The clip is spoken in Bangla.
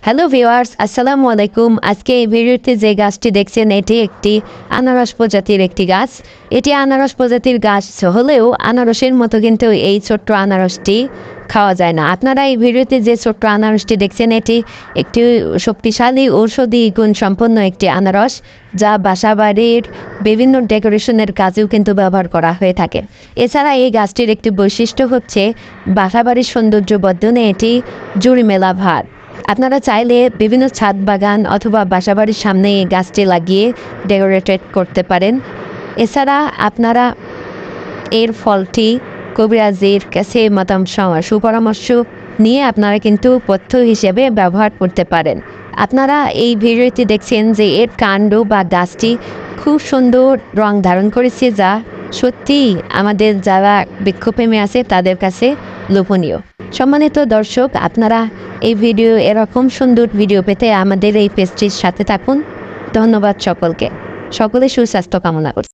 হ্যালো ভিউয়ার্স, আসসালামু আলাইকুম। আজকে এই ভিডিওতে যে গাছটি দেখছেন এটি একটি আনারস প্রজাতির একটি গাছ। এটি আনারস প্রজাতির গাছ হলেও আনারসের মতো কিন্তু এই ছোট্ট আনারসটি খাওয়া যায় না। আপনারা এই ভিডিওতে যে ছোট্ট আনারসটি দেখছেন এটি একটি শক্তিশালী ঔষধি গুণ সম্পন্ন একটি আনারস, যা বাসাবাড়ির বিভিন্ন ডেকোরেশনের কাজেও কিন্তু ব্যবহার করা হয়ে থাকে। এছাড়া এই গাছটির একটি বৈশিষ্ট্য হচ্ছে বাসাবাড়ির সৌন্দর্য বর্ধনে এটি জুড়ি মেলা ভার। আপনারা চাইলে বিভিন্ন ছাদ বাগান অথবা বাসাবাড়ির সামনে এই গাছটি লাগিয়ে ডেকোরেটেড করতে পারেন। এছাড়া আপনারা এর ফলটি কবিরাজের কাছে সুপরামর্শ নিয়ে আপনারা কিন্তু পথ্য হিসেবে ব্যবহার করতে পারেন। আপনারা এই ভিডিওটি দেখছেন যে এর কাণ্ড বা গাছটি খুব সুন্দর রং ধারণ করেছে, যা সত্যিই আমাদের যারা বৃক্ষপ্রেমী আছে তাদের কাছে লোভনীয়। সম্মানিত দর্শক, আপনারা এই ভিডিও এরকম সুন্দর ভিডিও পেতে আমাদের এই পেজটির সাথে থাকুন। ধন্যবাদ সকলকে। সকলে সুস্বাস্থ্য কামনা করছি।